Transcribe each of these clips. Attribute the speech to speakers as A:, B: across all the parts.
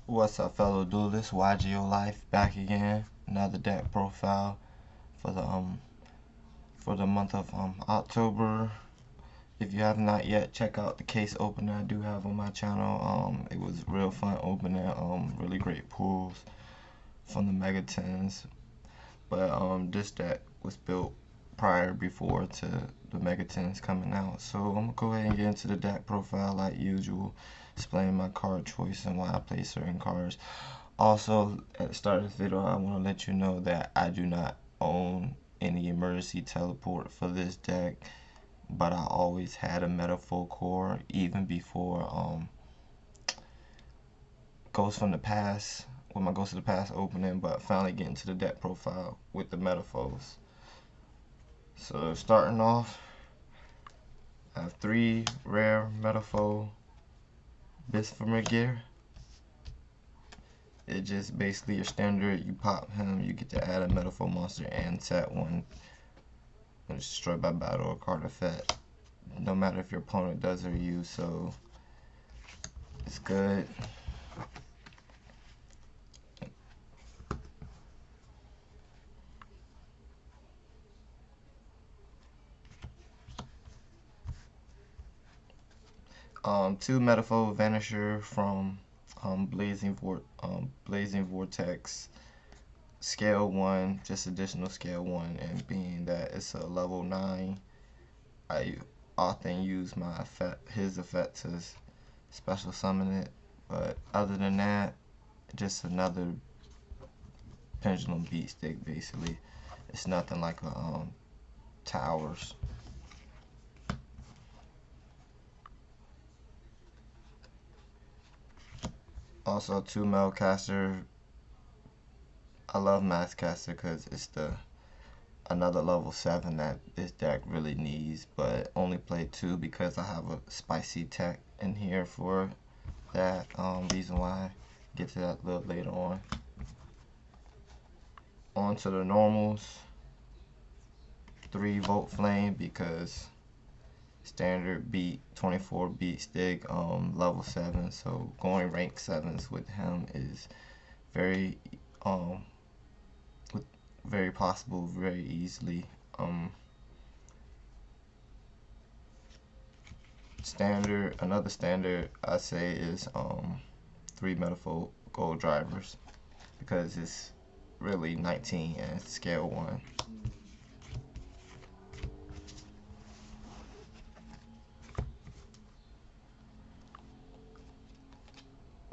A: What's up, fellow duelists? Y.G.O-LYFE back again. Another deck profile for the month of October. If you have not yet, check out the case opener I do have on my channel. It was real fun opening. Really great pulls from the Mega Tens. But this deck was built before to the Mega Tens coming out. So I'm gonna go ahead and get into the deck profile like usual, explain my card choice and why I play certain cards. Also, at the start of this video, I want to let you know that I do not own any emergency teleport for this deck, but I always had a Metalfoes core even before Ghost from the Past, with my Ghost of the Past opening, but finally getting to the deck profile with the Metalfoes. So starting off, I have 3 rare Metalfoes Bisphemia gear. It's just basically your standard. You pop him, you get to add a Metalfoes monster and set one when it's destroyed by battle or card effect. No matter if your opponent does or you, so it's good. Two Metalfoes Vanisher from Blazing Vortex, scale 1, just additional scale 1, and being that it's a level 9, I often use his effect to special summon it. But other than that, just another pendulum beat stick basically. It's nothing like a towers. Also 2 Melcaster. I love Mathcaster because it's another level 7 that this deck really needs, but only play 2 because I have a spicy tech in here for that reason why. Get to that a little later on. On to the normals. 3 Volt Flame because standard beat, 24 beat stick, level 7, so going rank 7s with him is very very possible very easily. Another standard I say is 3 Metalfoes Gold Drivers because it's really 19 and it's scale 1.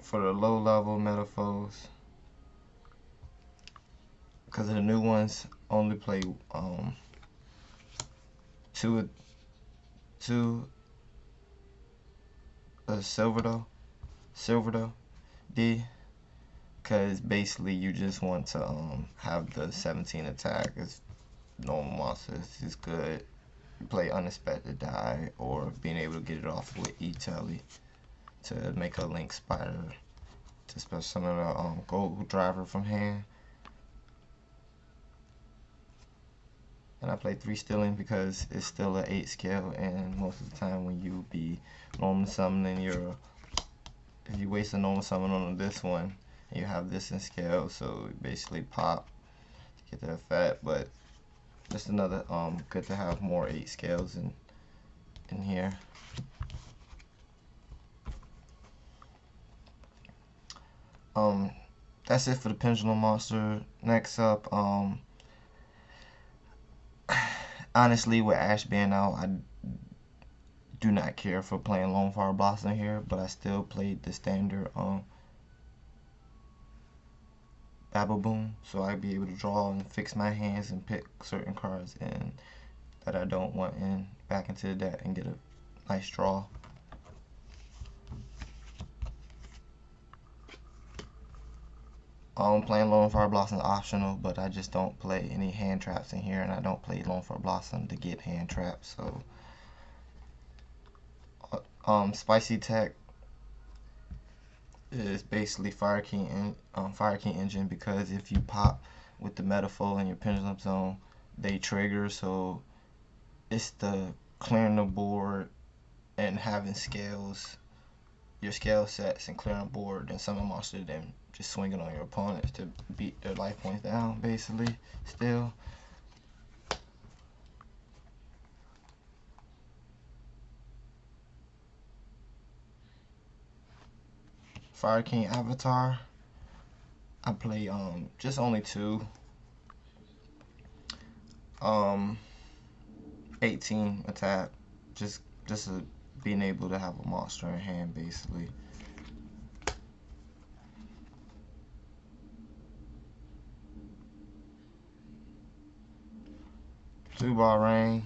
A: For the low level Metalfoes, because the new ones only play two Silver D, because basically you just want to have the 17 attack as normal monsters is good. You play Unexpected Die or being able to get it off with E-Telly to make a Link Spider to special summon a Gold Driver from hand. And I play 3 Stealing because it's still an 8 scale, and most of the time when you be normal summoning if you waste a normal summon on this one, and you have this in scale, so you basically pop to get the effect. But just another good to have more 8 scales in here. That's it for the pendulum monster. Next up, honestly, with Ash being out, I do not care for playing Lone Fire Blossom here, but I still played the standard Babble Boom, so I'd be able to draw and fix my hands and pick certain cards in that I don't want back into the deck and get a nice draw. Playing Lone Fire Blossom is optional, but I just don't play any hand traps in here, and I don't play Lone Fire Blossom to get hand traps. So, Spicy Tech is basically Fire King Engine, because if you pop with the Metalfoes in your Pendulum Zone, they trigger. So it's the clearing the board and having scales your scale sets and clearing board, then summon monster, then just swinging on your opponents to beat their life points down, basically, still. Fire King Avatar. I play just only 2. 18 attack. Just being able to have a monster in hand, basically. Two Bahrain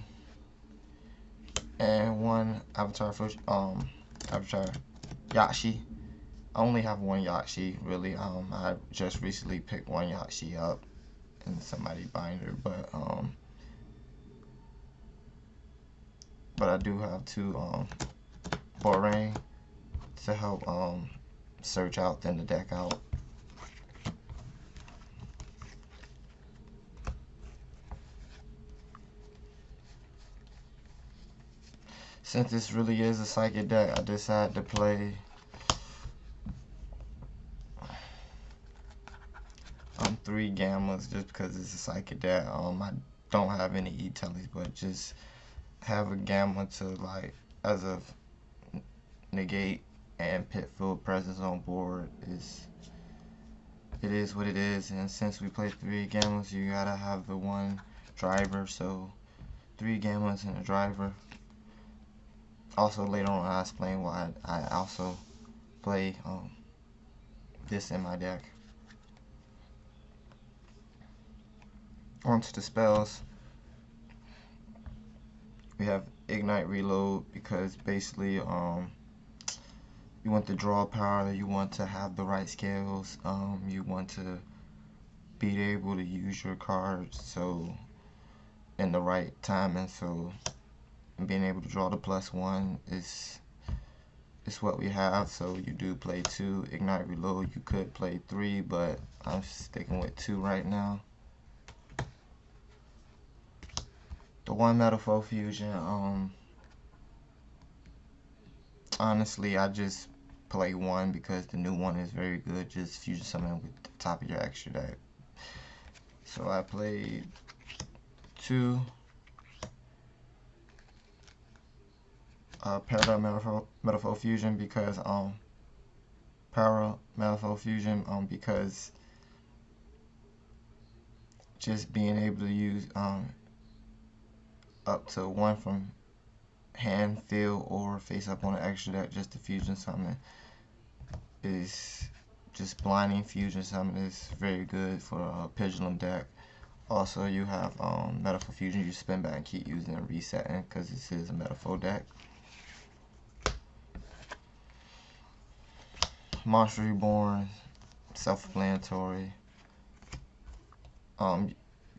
A: and 1 Avatar for Avatar Yashi. I only have 1 Yashi, really. I just recently picked 1 Yashi up in somebody's binder, but I do have 2 Bahrain to help search out, thin the deck out. Since this really is a psychic deck, I decided to play 3 gammas just because it's a psychic deck. I don't have any E-tellies, but just have a gamma to, like, as of negate and pit full presence on board. It is what it is, and since we play 3 gammas, you gotta have the 1 driver, so 3 gammas and a driver. Also, later on, I'll explain why I also play this in my deck. On to the spells. We have Ignite Reload, because basically you want the draw power, you want to have the right scales, you want to be able to use your cards so in the right timing, so being able to draw the +1 is what we have. So you do play 2 Ignite Reload. You could play 3, but I'm sticking with 2 right now. The 1 Metalfoes fusion, honestly, I just play 1 because the new one is very good. Just fusion summon with the top of your extra deck. So I played 2 Parallel Metalfoes fusion because because just being able to use up to 1 from hand, field, or face up on an extra deck just to fusion summon is just blinding fusion summon is very good for a pendulum deck. Also, you have Metalfoes fusion, you spin back and keep using and resetting because this is a Metalfoes deck. Monster Reborn, self-explanatory.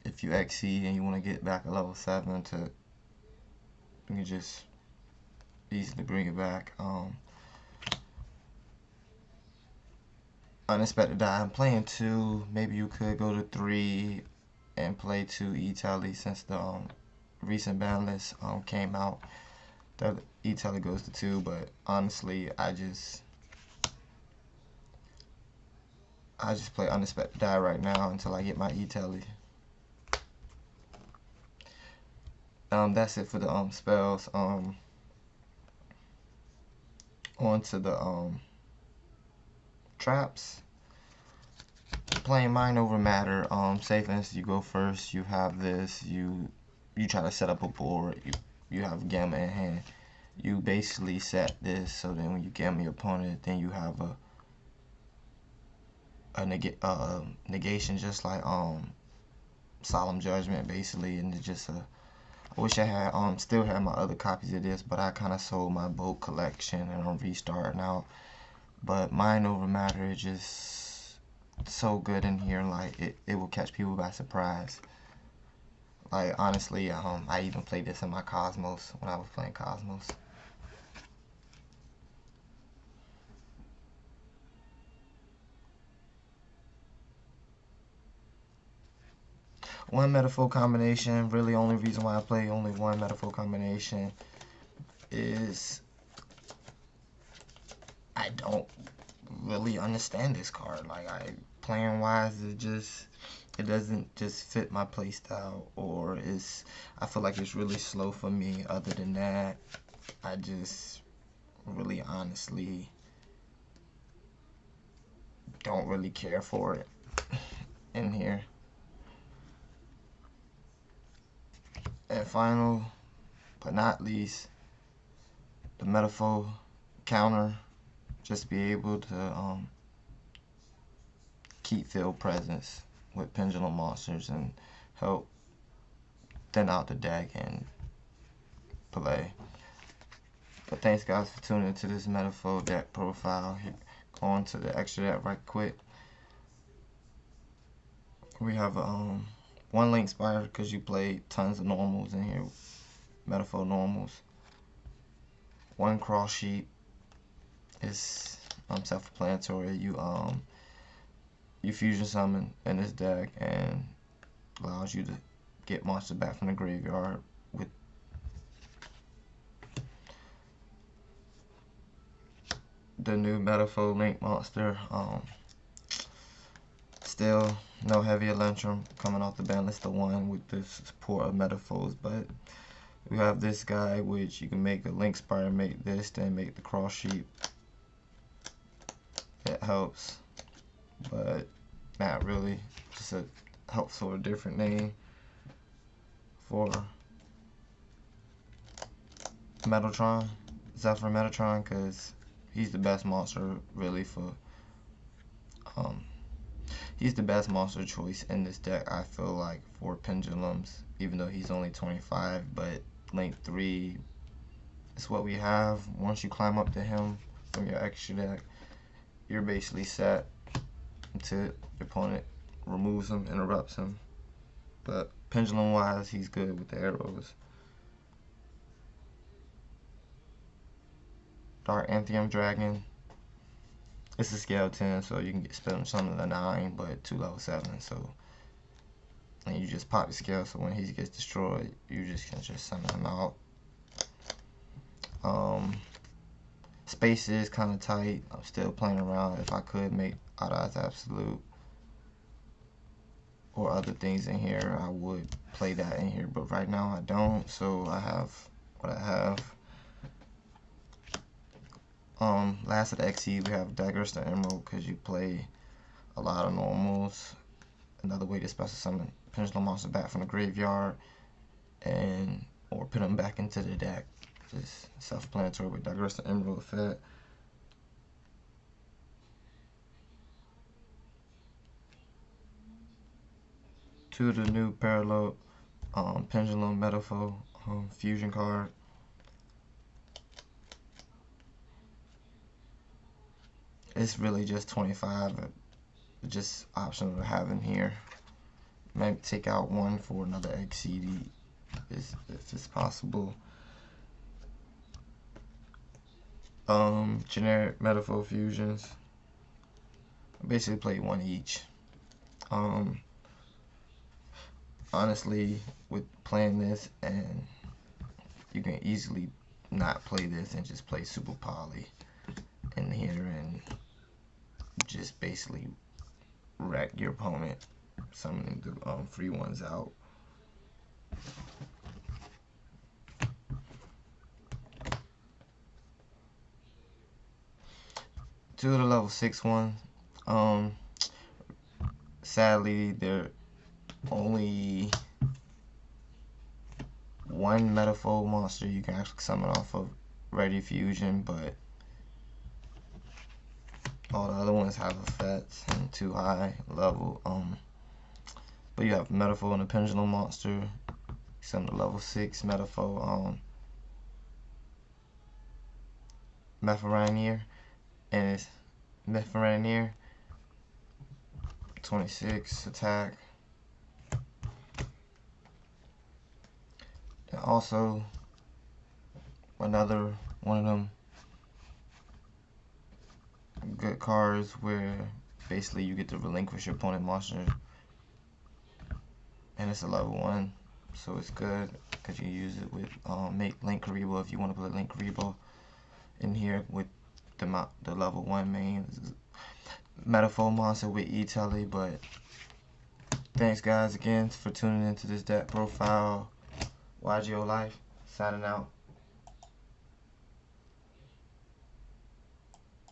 A: If you XC and you want to get back a level 7 to, you can just easily bring it back. Unexpected die. I'm playing 2. Maybe you could go to 3 and play 2 E-Tally since the recent ban list came out. The E-Tally goes to 2, but honestly, I just play Unexpected Die right now until I get my E-Tally. That's it for the spells. On to the traps. Playing Mind Over Matter. Say for instance, you go first. You have this. You try to set up a board. You have Gamma in hand. You basically set this so then when you Gamma your opponent, then you have a negation, just like Solemn Judgment, basically, and it's just a. I wish I had still had my other copies of this, but I kind of sold my boat collection and I'm restarting out. But Mind Over Matter is just so good in here, like it will catch people by surprise. Like honestly, I even played this in my Cosmos when I was playing Cosmos. One Metalfoes combination, really only reason why I play only 1 Metalfoes combination is I don't really understand this card. Like, playing wise, it doesn't just fit my playstyle, or I feel like it's really slow for me. Other than that, I just really honestly don't really care for it in here. And final but not least, the Metalfoes counter, just be able to keep field presence with pendulum monsters and help thin out the deck and play. But thanks guys for tuning into this Metalfoes deck profile. Going to the extra deck right quick. We have one link spider because you played tons of normals in here, Metalfoes normals. One cross sheet is self-explanatory. You fusion summon in this deck and allows you to get monsters back from the graveyard with the new Metalfoes link monster. Still no heavy Elantrum coming off the ban list, the one with the support of Metalfoes, but we have this guy which you can make a link spire, make this, then make the cross sheet. It helps, but not really. Just a helps for a different name for Metaltron, Zephyr Metaltron, because he's the best monster really for he's the best monster choice in this deck, I feel like, for pendulums, even though he's only 25, but link 3 is what we have. Once you climb up to him from your extra deck, you're basically set until your opponent removes him, interrupts him. But pendulum wise, he's good with the arrows. Dark Anthium Dragon. It's a scale 10, so you can get spell summon a 9, but 2 level 7. So, and you just pop the scale, so when he gets destroyed, you just can just summon him out. Space is kind of tight. I'm still playing around. If I could make Odd-Eyes Absolute or other things in here, I would play that in here, but right now I don't, so I have what I have. Last of the XE, we have Daggers to Emerald, because you play a lot of normals. Another way to special summon pendulum monster back from the graveyard, or put them back into the deck. Just self-explanatory with Daggers to Emerald effect. Two of the new parallel pendulum Metalfoes fusion card. It's really just 25, just optional to have in here. Maybe take out one for another XCD if it's possible. Generic Metalfoes fusions. I basically play one each. Honestly, with playing this, and you can easily not play this and just play Super Poly in here and just basically wreck your opponent, summoning the free ones out. Two of the level 6 ones. Sadly, they're only one Metalfoes monster you can actually summon off of Ready Fusion, but all the other ones have effects and too high level. But you have Metalfoes and a Pendulum monster. Summon the level 6 Metalfoes Mepharaneer, and it's Mepharaneer 26 attack. And also another one of them good cards where basically you get to relinquish your opponent monster, and it's a level 1, so it's good because you use it with make Link Karibo if you want to put Link Karibo in here with the level 1 main Metalfoes monster with E-Telly. But thanks guys again for tuning into this deck profile. Y.G.O-LYFE signing out.